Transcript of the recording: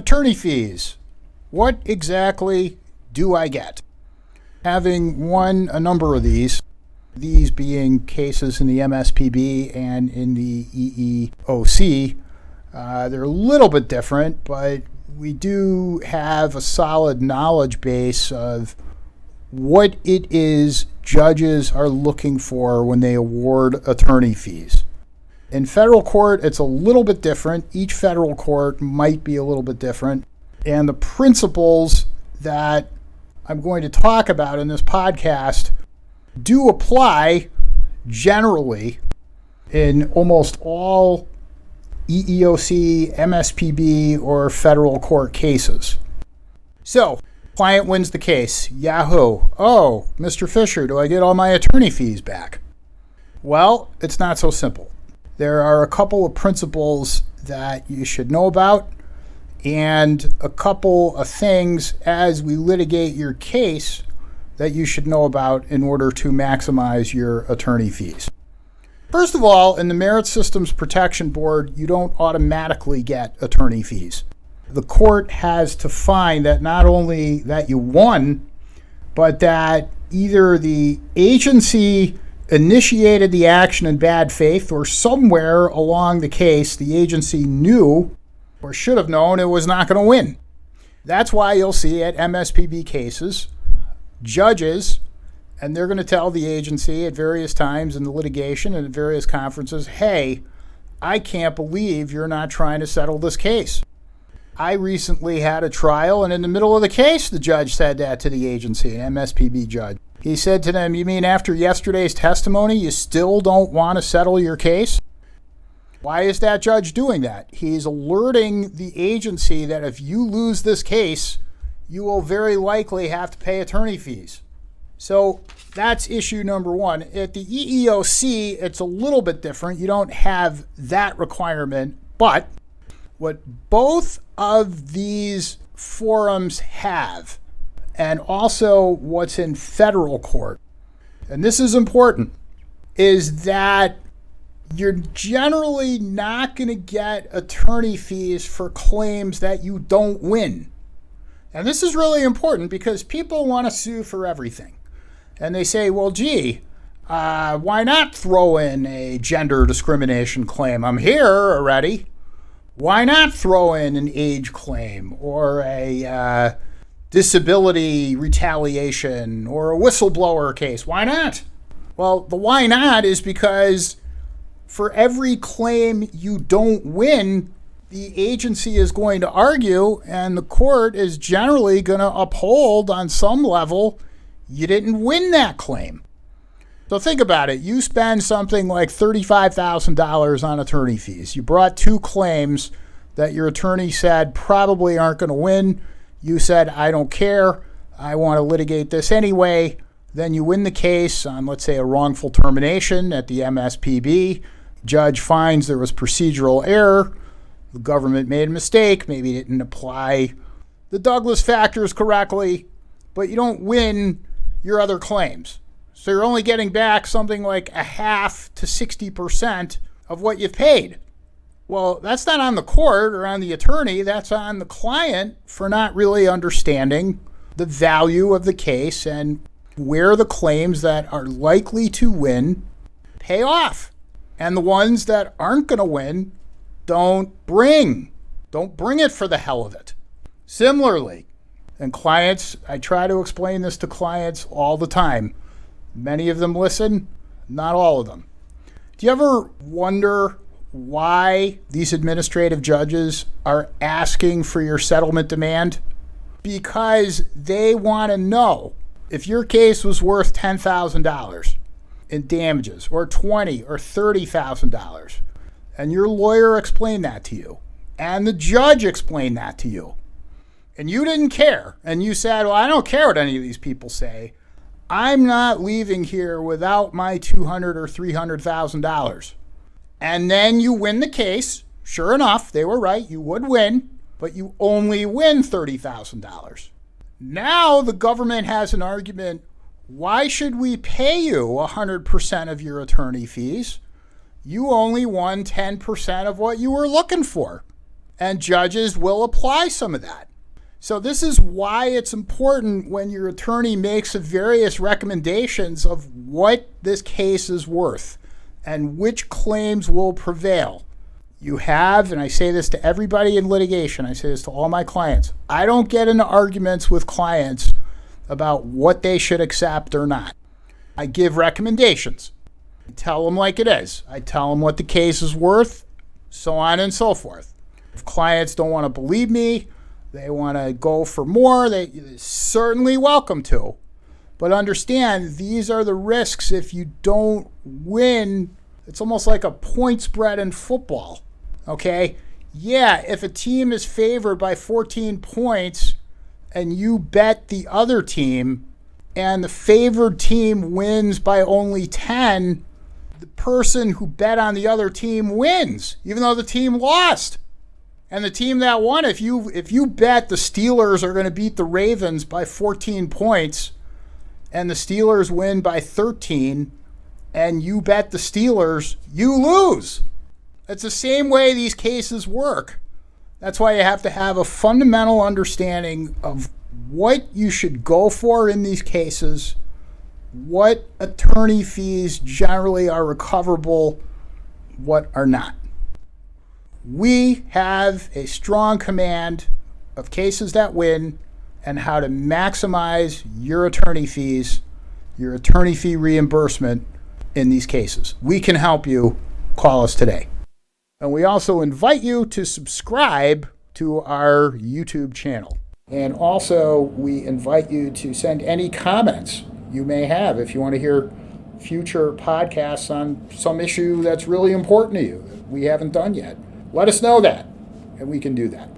Attorney fees. What exactly do I get? Having won a number of these being cases in the MSPB and in the EEOC, they're a little bit different, but we do have a solid knowledge base of what it is judges are looking for when they award attorney fees. In federal court, it's a little bit different. Each federal court might be a little bit different. And the principles that I'm going to talk about in this podcast do apply generally in almost all EEOC, MSPB, or federal court cases. So, client wins the case. Yahoo. Oh, Mr. Fischer, do I get all my attorney fees back? Well, it's not so simple. There are a couple of principles that you should know about and a couple of things as we litigate your case that you should know about in order to maximize your attorney fees. First of all, in the Merit Systems Protection Board, you don't automatically get attorney fees. The court has to find that not only that you won, but that either the agency initiated the action in bad faith or somewhere along the case the agency knew or should have known it was not going to win. That's why you'll see at MSPB cases, judges, and they're going to tell the agency at various times in the litigation and at various conferences, hey, I can't believe you're not trying to settle this case. I recently had a trial, and in the middle of the case, the judge said that to the agency, an MSPB judge. He said to them, you mean after yesterday's testimony, you still don't want to settle your case? Why is that judge doing that? He's alerting the agency that if you lose this case, you will very likely have to pay attorney fees. So that's issue number one. At the EEOC, it's a little bit different. You don't have that requirement, but what both of these forums have, and also what's in federal court, and this is important, is that you're generally not going to get attorney fees for claims that you don't win. And this is really important because people want to sue for everything. And they say, well, gee, why not throw in a gender discrimination claim? I'm here already. Why not throw in an age claim or a disability retaliation or a whistleblower case? Why not? Well, the why not is because for every claim you don't win, the agency is going to argue and the court is generally going to uphold on some level you didn't win that claim. So think about it. You spend something like $35,000 on attorney fees. You brought two claims that your attorney said probably aren't going to win. You said, I don't care. I want to litigate this anyway. Then you win the case on, let's say, a wrongful termination at the MSPB. Judge finds there was procedural error. The government made a mistake. Maybe didn't apply the Douglas factors correctly, but you don't win your other claims. So you're only getting back something like a half to 60% of what you've paid. Well, that's not on the court or on the attorney. That's on the client for not really understanding the value of the case and where the claims that are likely to win pay off. And the ones that aren't going to win, don't bring it for the hell of it. Similarly, and clients, I try to explain this to clients all the time. Many of them listen, not all of them. Do you ever wonder why these administrative judges are asking for your settlement demand? Because they want to know if your case was worth $10,000 in damages or $20,000 or $30,000, and your lawyer explained that to you, and the judge explained that to you, and you didn't care, and you said, well, I don't care what any of these people say. I'm not leaving here without my $200,000 or $300,000. And then you win the case. Sure enough, they were right. You would win, but you only win $30,000. Now the government has an argument. Why should we pay you 100% of your attorney fees? You only won 10% of what you were looking for. and judges will apply some of that. So this is why it's important when your attorney makes various recommendations of what this case is worth and which claims will prevail. You have, and I say this to everybody in litigation, I say this to all my clients, I don't get into arguments with clients about what they should accept or not. I give recommendations. I tell them like it is. I tell them what the case is worth, so on and so forth. If clients don't want to believe me, they want to go for more, they're certainly welcome to. But understand, these are the risks if you don't win. It's almost like a point spread in football, okay? Yeah, if a team is favored by 14 points and you bet the other team and the favored team wins by only 10, the person who bet on the other team wins, even though the team lost. And the team that won, if you bet the Steelers are going to beat the Ravens by 14 points and the Steelers win by 13 and you bet the Steelers, you lose. It's the same way these cases work. That's why you have to have a fundamental understanding of what you should go for in these cases, what attorney fees generally are recoverable, what are not. We have a strong command of cases that win and how to maximize your attorney fees, your attorney fee reimbursement in these cases. We can help you. Call us today. And we also invite you to subscribe to our YouTube channel. And also, we invite you to send any comments you may have if you want to hear future podcasts on some issue that's really important to you that we haven't done yet. Let us know that, and we can do that.